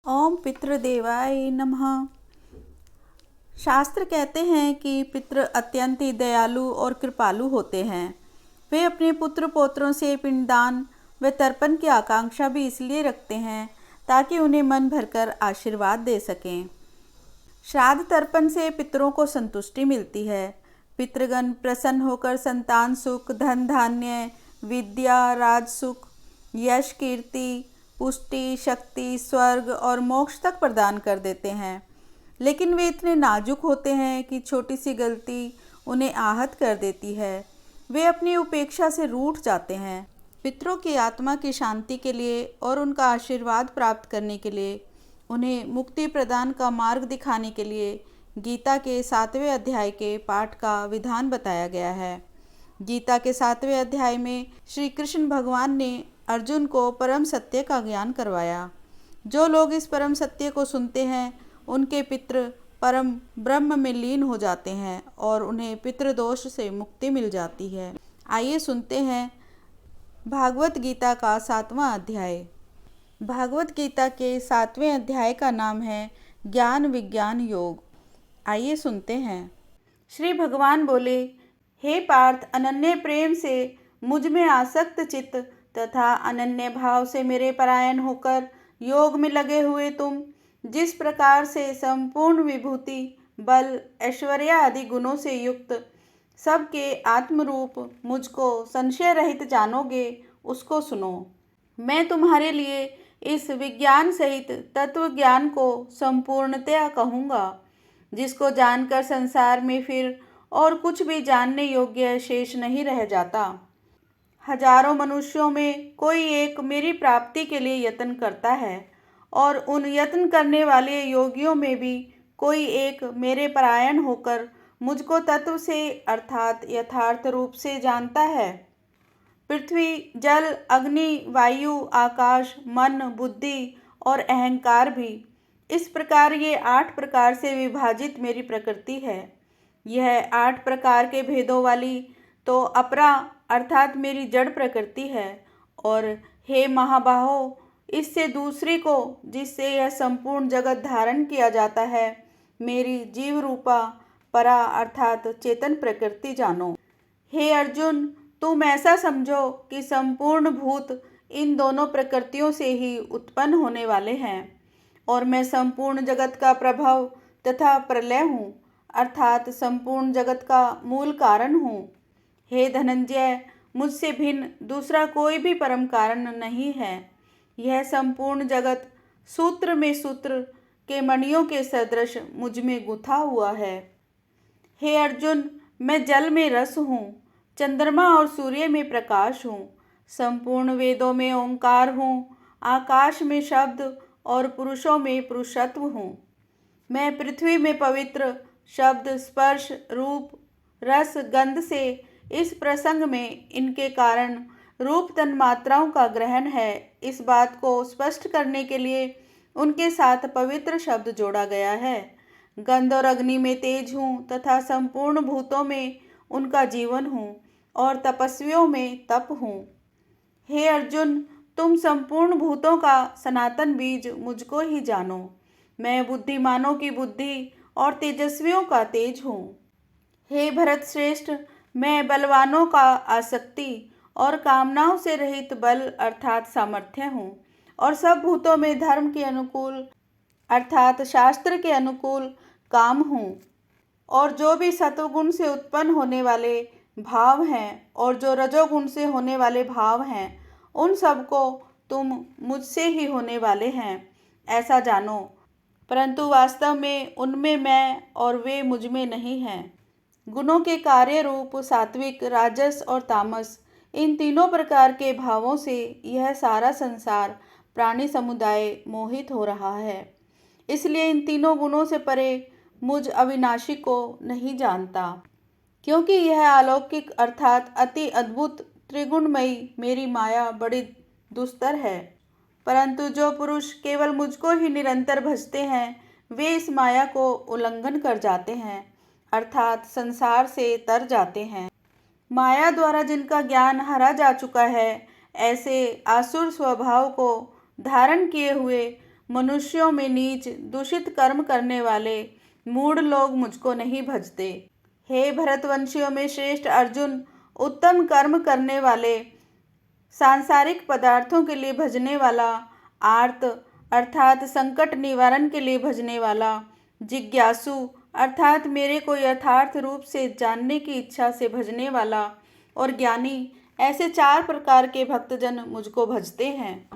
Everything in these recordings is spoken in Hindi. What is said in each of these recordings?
ओम पितृदेवाय नमः। शास्त्र कहते हैं कि पितृ अत्यंत ही दयालु और कृपालु होते हैं। वे अपने पुत्र पौत्रों से पिंडदान व तर्पण की आकांक्षा भी इसलिए रखते हैं ताकि उन्हें मन भरकर आशीर्वाद दे सकें। श्राद्ध तर्पण से पितरों को संतुष्टि मिलती है। पितृगण प्रसन्न होकर संतान सुख, धन धान्य, विद्या, राज सुख, यश, कीर्ति, पुष्टि, शक्ति, स्वर्ग और मोक्ष तक प्रदान कर देते हैं। लेकिन वे इतने नाजुक होते हैं कि छोटी सी गलती उन्हें आहत कर देती है। वे अपनी उपेक्षा से रूठ जाते हैं। पितरों की आत्मा की शांति के लिए और उनका आशीर्वाद प्राप्त करने के लिए, उन्हें मुक्ति प्रदान का मार्ग दिखाने के लिए गीता के 7वें अध्याय के पाठ का विधान बताया गया है। गीता के 7वें अध्याय में श्री कृष्ण भगवान ने अर्जुन को परम सत्य का ज्ञान करवाया। जो लोग इस परम सत्य को सुनते हैं उनके पितृ परम ब्रह्म में लीन हो जाते हैं और उन्हें पितृदोष से मुक्ति मिल जाती है। आइए सुनते हैं भागवत गीता का 7वां अध्याय। भागवत गीता के 7वें अध्याय का नाम है ज्ञान विज्ञान योग। आइए सुनते हैं। श्री भगवान बोले, हे पार्थ, अनन्य प्रेम से मुझ में आसक्त चित्त तथा अनन्य भाव से मेरे परायण होकर योग में लगे हुए तुम जिस प्रकार से संपूर्ण विभूति, बल, ऐश्वर्य आदि गुणों से युक्त सबके आत्मरूप मुझको संशय रहित जानोगे, उसको सुनो। मैं तुम्हारे लिए इस विज्ञान सहित तत्व ज्ञान को संपूर्णतया कहूँगा, जिसको जानकर संसार में फिर और कुछ भी जानने योग्य शेष नहीं रह जाता। हजारों मनुष्यों में कोई एक मेरी प्राप्ति के लिए यत्न करता है और उन यत्न करने वाले योगियों में भी कोई एक मेरे परायण होकर मुझको तत्व से अर्थात यथार्थ रूप से जानता है। पृथ्वी, जल, अग्नि, वायु, आकाश, मन, बुद्धि और अहंकार भी, इस प्रकार ये 8 प्रकार से विभाजित मेरी प्रकृति है। यह 8 प्रकार के भेदों वाली तो अपरा अर्थात मेरी जड़ प्रकृति है। और हे महाबाहो, इससे दूसरी को, जिससे यह संपूर्ण जगत धारण किया जाता है, मेरी जीव रूपा परा अर्थात चेतन प्रकृति जानो। हे अर्जुन, तुम ऐसा समझो कि संपूर्ण भूत इन दोनों प्रकृतियों से ही उत्पन्न होने वाले हैं और मैं संपूर्ण जगत का प्रभव तथा प्रलय हूँ, अर्थात संपूर्ण जगत का मूल कारण हूँ। हे धनंजय, मुझसे भिन्न दूसरा कोई भी परम कारण नहीं है। यह संपूर्ण जगत सूत्र में सूत्र के मणियों के सदृश मुझ में गुथा हुआ है। हे अर्जुन, मैं जल में रस हूँ, चंद्रमा और सूर्य में प्रकाश हूँ, संपूर्ण वेदों में ओंकार हूँ, आकाश में शब्द और पुरुषों में पुरुषत्व हूँ। मैं पृथ्वी में पवित्र शब्द, स्पर्श, रूप, रस, गंध से इस प्रसंग में इनके कारण रूप तन्मात्राओं का ग्रहण है, इस बात को स्पष्ट करने के लिए उनके साथ पवित्र शब्द जोड़ा गया है। गंध और अग्नि में तेज हूँ तथा संपूर्ण भूतों में उनका जीवन हूँ और तपस्वियों में तप हूँ। हे अर्जुन, तुम संपूर्ण भूतों का सनातन बीज मुझको ही जानो। मैं बुद्धिमानों की बुद्धि और तेजस्वियों का तेज हूँ। हे भरत श्रेष्ठ, मैं बलवानों का आसक्ति और कामनाओं से रहित बल अर्थात सामर्थ्य हूँ और सब भूतों में धर्म के अनुकूल अर्थात शास्त्र के अनुकूल काम हूँ। और जो भी सत्वगुण से उत्पन्न होने वाले भाव हैं और जो रजोगुण से होने वाले भाव हैं, उन सबको तुम मुझसे ही होने वाले हैं, ऐसा जानो। परंतु वास्तव में उनमें मैं और वे मुझ में नहीं हैं। गुणों के कार्य रूप सात्विक, राजस और तामस, इन तीनों प्रकार के भावों से यह सारा संसार प्राणी समुदाय मोहित हो रहा है। इसलिए इन तीनों गुणों से परे मुझ अविनाशी को नहीं जानता, क्योंकि यह अलौकिक अर्थात अति अद्भुत त्रिगुणमयी मेरी माया बड़ी दुस्तर है। परंतु जो पुरुष केवल मुझको ही निरंतर भजते हैं, वे इस माया को उल्लंघन कर जाते हैं अर्थात संसार से तर जाते हैं। माया द्वारा जिनका ज्ञान हरा जा चुका है, ऐसे आसुर स्वभाव को धारण किए हुए मनुष्यों में नीच दूषित कर्म करने वाले मूढ़ लोग मुझको नहीं भजते। हे भरतवंशियों में श्रेष्ठ अर्जुन, उत्तम कर्म करने वाले, सांसारिक पदार्थों के लिए भजने वाला, आर्त अर्थात संकट निवारण के लिए भजने वाला, जिज्ञासु अर्थात मेरे को यथार्थ रूप से जानने की इच्छा से भजने वाला, और ज्ञानी, ऐसे 4 प्रकार के भक्तजन मुझको भजते हैं।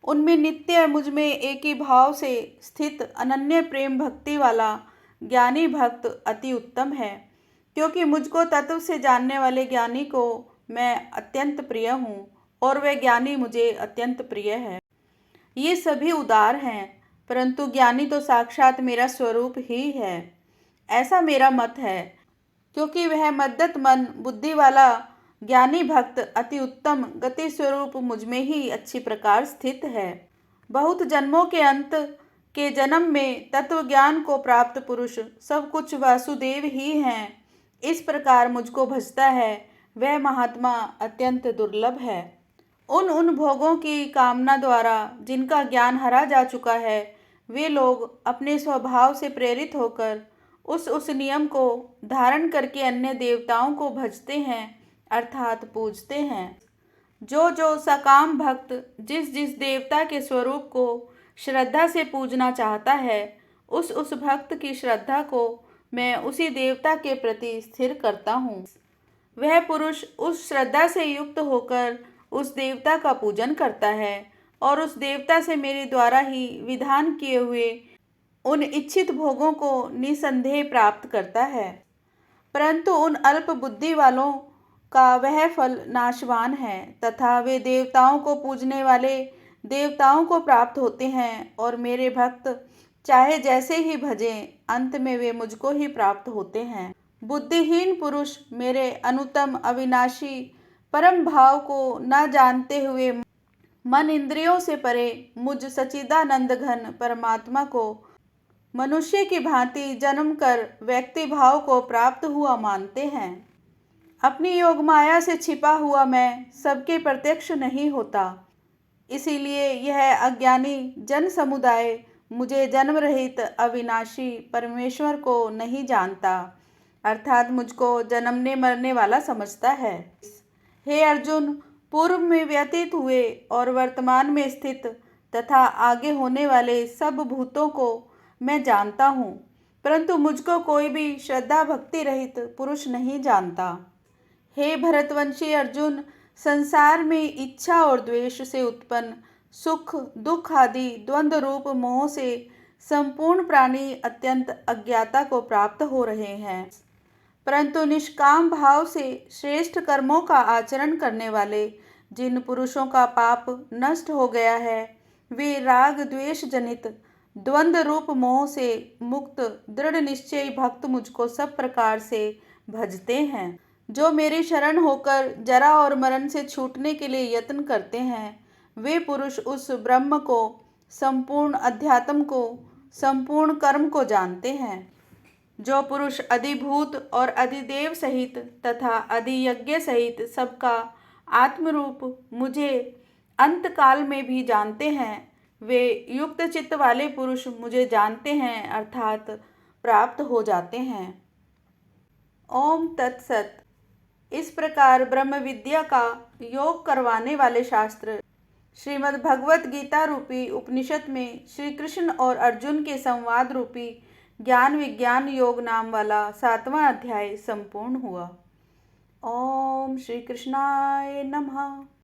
उनमें नित्य मुझ में एक ही भाव से स्थित अनन्य प्रेम भक्ति वाला ज्ञानी भक्त अति उत्तम है, क्योंकि मुझको तत्व से जानने वाले ज्ञानी को मैं अत्यंत प्रिय हूँ और वह ज्ञानी मुझे अत्यंत प्रिय है। ये सभी उदार हैं, परंतु ज्ञानी तो साक्षात मेरा स्वरूप ही है, ऐसा मेरा मत है, क्योंकि वह मद्गत मन बुद्धि वाला ज्ञानी भक्त अति उत्तम गति स्वरूप मुझ में ही अच्छी प्रकार स्थित है। बहुत जन्मों के अंत के जन्म में तत्व ज्ञान को प्राप्त पुरुष सब कुछ वासुदेव ही हैं, इस प्रकार मुझको भजता है, वह महात्मा अत्यंत दुर्लभ है। उन भोगों की कामना द्वारा जिनका ज्ञान हरा जा चुका है, वे लोग अपने स्वभाव से प्रेरित होकर उस नियम को धारण करके अन्य देवताओं को भजते हैं अर्थात पूजते हैं। जो सकाम भक्त जिस जिस देवता के स्वरूप को श्रद्धा से पूजना चाहता है, उस भक्त की श्रद्धा को मैं उसी देवता के प्रति स्थिर करता हूँ। वह पुरुष उस श्रद्धा से युक्त होकर उस देवता का पूजन करता है और उस देवता से मेरे द्वारा ही विधान किए हुए उन इच्छित भोगों को निसंदेह प्राप्त करता है। परंतु उन अल्प बुद्धि वालों का वह फल नाशवान है तथा वे देवताओं को पूजने वाले देवताओं को प्राप्त होते हैं, और मेरे भक्त चाहे जैसे ही भजें, अंत में वे मुझको ही प्राप्त होते हैं। बुद्धिहीन पुरुष मेरे अनुत्तम अविनाशी परम भाव को न जानते हुए मन इंद्रियों से परे मुझ सच्चिदानंद घन परमात्मा को मनुष्य की भांति जन्म कर व्यक्ति भाव को प्राप्त हुआ मानते हैं। अपनी योग माया से छिपा हुआ मैं सबके प्रत्यक्ष नहीं होता, इसीलिए यह अज्ञानी जन समुदाय मुझे जन्म रहित अविनाशी परमेश्वर को नहीं जानता, अर्थात मुझको जन्मने मरने वाला समझता है। हे अर्जुन, पूर्व में व्यतीत हुए और वर्तमान में स्थित तथा आगे होने वाले सब भूतों को मैं जानता हूँ, परंतु मुझको कोई भी श्रद्धा भक्ति रहित पुरुष नहीं जानता। हे भरतवंशी अर्जुन, संसार में इच्छा और द्वेष से उत्पन्न सुख दुख आदि द्वंद्व रूप मोह से संपूर्ण प्राणी अत्यंत अज्ञाता को प्राप्त हो रहे हैं, परंतु निष्काम भाव से श्रेष्ठ कर्मों का आचरण करने वाले जिन पुरुषों का पाप नष्ट हो गया है, वे राग द्वेष जनित द्वंद्व रूप मोह से मुक्त दृढ़ निश्चयी भक्त मुझको सब प्रकार से भजते हैं। जो मेरी शरण होकर जरा और मरण से छूटने के लिए यत्न करते हैं, वे पुरुष उस ब्रह्म को, संपूर्ण अध्यात्म को, संपूर्ण कर्म को जानते हैं। जो पुरुष अधिभूत और अधिदेव सहित तथा अधियज्ञ सहित सबका आत्मरूप मुझे अंत काल में भी जानते हैं, वे युक्त चित्त वाले पुरुष मुझे जानते हैं अर्थात प्राप्त हो जाते हैं। ओम तत्सत। इस प्रकार ब्रह्म विद्या का योग करवाने वाले शास्त्र श्रीमद् भगवत गीता रूपी उपनिषद में श्री कृष्ण और अर्जुन के संवाद रूपी ज्ञान विज्ञान योग नाम वाला 7वां अध्याय संपूर्ण हुआ। ओम श्री कृष्णाय नमः।